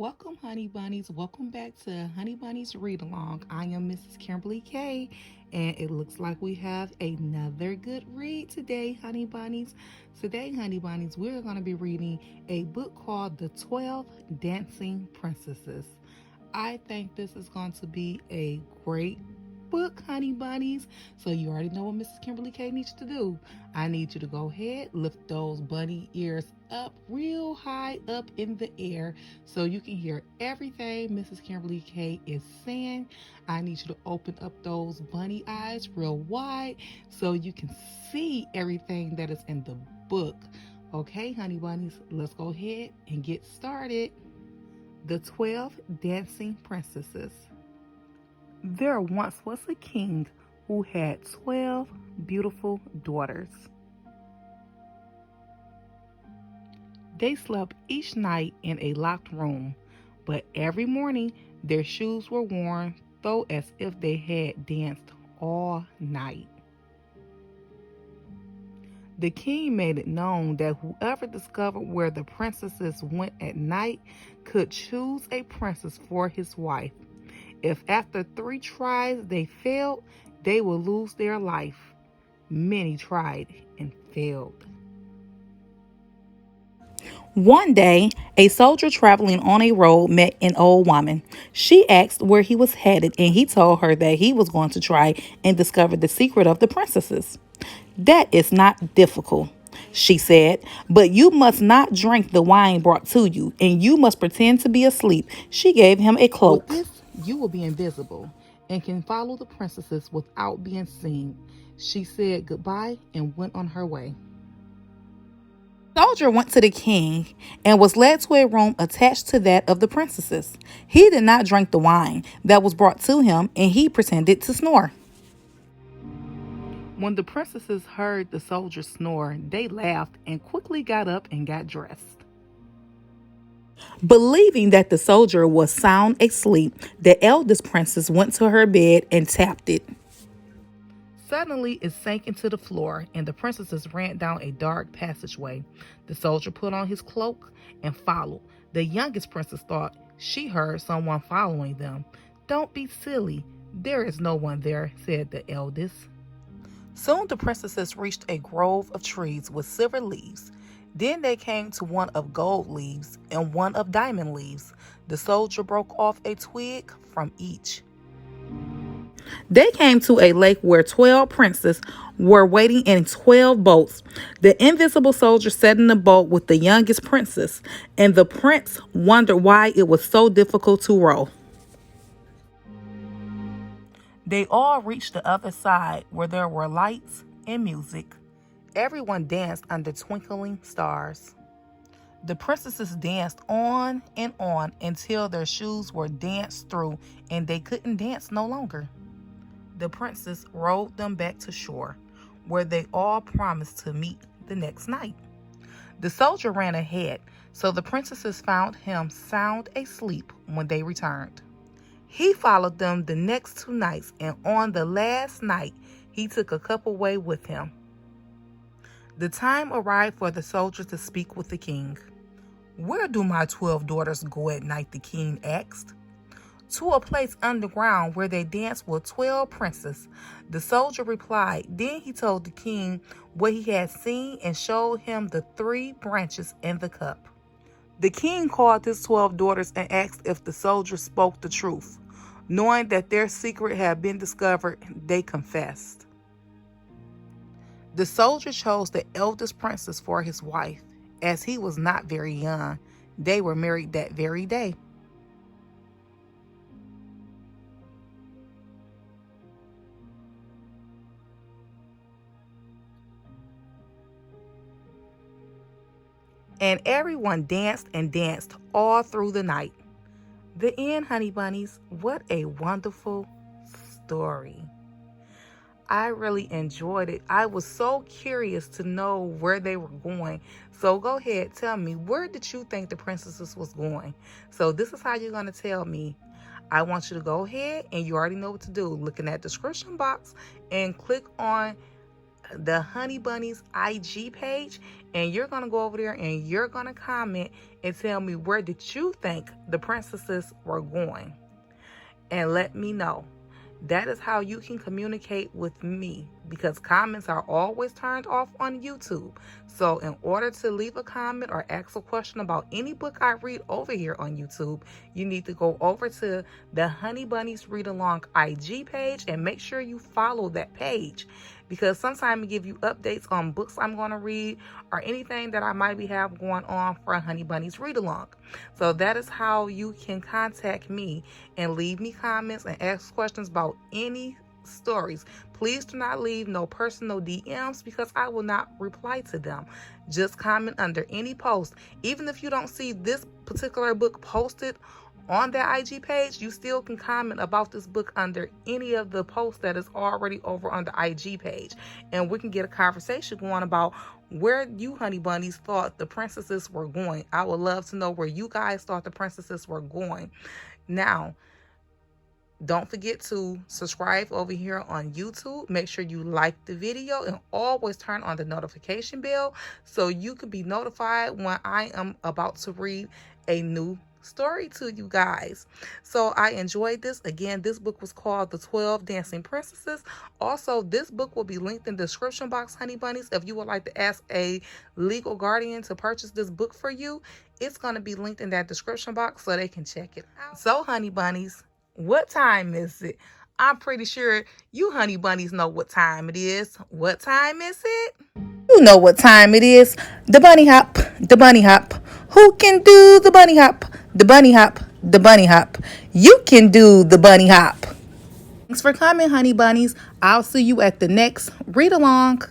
Welcome, Honey Bunnies. Welcome back to Honey Bunnies Read Along. I am Mrs. Kimberly Kayy, and it looks like we have another good read today, Honey Bunnies. Today, Honey Bunnies, we're going to be reading a book called The 12 Dancing Princesses. I think this is going to be a great book, Honey Bunnies. So you already know what Mrs. Kimberly K needs you to do. I need you to go ahead, lift those bunny ears up real high up in the air so you can hear everything Mrs. Kimberly K is saying. I need you to open up those bunny eyes real wide so you can see everything that is in the book. Okay, Honey Bunnies, let's go ahead and get started. The 12 Dancing Princesses. There once was a king who had 12 beautiful daughters. They slept each night in a locked room, but every morning their shoes were worn, though as if they had danced all night. The king made it known that whoever discovered where the princesses went at night could choose a princess for his wife. If after 3 tries they failed, they would lose their life. Many tried and failed. One day, a soldier traveling on a road met an old woman. She asked where he was headed, and he told her that he was going to try and discover the secret of the princesses. That is not difficult, she said, but you must not drink the wine brought to you, and you must pretend to be asleep. She gave him a cloak. With this, you will be invisible and can follow the princesses without being seen. She said goodbye and went on her way. The soldier went to the king and was led to a room attached to that of the princesses. He did not drink the wine that was brought to him, and he pretended to snore. When the princesses heard the soldier snore, they laughed and quickly got up and got dressed. Believing that the soldier was sound asleep, the eldest princess went to her bed and tapped it. Suddenly, it sank into the floor, and the princesses ran down a dark passageway. The soldier put on his cloak and followed. The youngest princess thought she heard someone following them. "Don't be silly. There is no one there," said the eldest. Soon the princesses reached a grove of trees with silver leaves. Then they came to one of gold leaves and one of diamond leaves. The soldier broke off a twig from each. They came to a lake where 12 princes were waiting in 12 boats. The invisible soldier sat in the boat with the youngest princess, and the prince wondered why it was so difficult to row. They all reached the other side where there were lights and music. Everyone danced under twinkling stars. The princesses danced on and on until their shoes were danced through and they couldn't dance no longer. The princess rowed them back to shore, where they all promised to meet the next night. The soldier ran ahead, so the princesses found him sound asleep when they returned. He followed them the next 2 nights, and on the last night, he took a cup away with him. The time arrived for the soldier to speak with the king. "Where do my 12 daughters go at night?" the king asked. "To a place underground where they dance with 12 princes," the soldier replied. Then he told the king what he had seen and showed him the 3 branches and the cup. The king called his 12 daughters and asked if the soldier spoke the truth. Knowing that their secret had been discovered, they confessed. The soldier chose the eldest princess for his wife. As he was not very young, they were married that very day. And everyone danced and danced all through the night. The end, Honey Bunnies. What a wonderful story. I really enjoyed it. I was so curious to know where they were going. So go ahead, tell me, where did you think the princesses was going? So this is how you're going to tell me. I want you to go ahead, and you already know what to do. Look in that description box and click on the Hunnie Bunnies IG page, and you're going to go over there and you're going to comment and tell me where did you think the princesses were going, and let me know. That is how you can communicate with me, because comments are always turned off on YouTube. So in order to leave a comment or ask a question about any book I read over here on YouTube, you need to go over to the Hunnie Bunnies Read Along IG page and make sure you follow that page, because sometimes I give you updates on books I'm going to read or anything that I might have going on for a Hunnie Bunnies Read Along. So that is how you can contact me and leave me comments and ask questions about any stories. Please do not leave no personal DMs, because I will not reply to them. Just comment under any post. Even if you don't see this particular book posted on that IG page, you still can comment about this book under any of the posts that is already over on the IG page, and we can get a conversation going about where you Hunnie Bunnies thought the princesses were going. I would love to know where you guys thought the princesses were going. Now, don't forget to subscribe over here on YouTube. Make sure you like the video and always turn on the notification bell so you can be notified when I am about to read a new story to you guys. So I enjoyed this. Again, this book was called The 12 Dancing Princesses. Also, this book will be linked in the description box, Hunnie Bunnies. If you would like to ask a legal guardian to purchase this book for you, it's going to be linked in that description box so they can check it out. So Hunnie Bunnies, what time is it? I'm pretty sure you Hunnie Bunnies know what time it is. What time is it? You know what time it is. The bunny hop, the bunny hop. Who can do the bunny hop? The bunny hop, the bunny hop. You can do the bunny hop. Thanks for coming, Hunnie Bunnies. I'll see you at the next read along.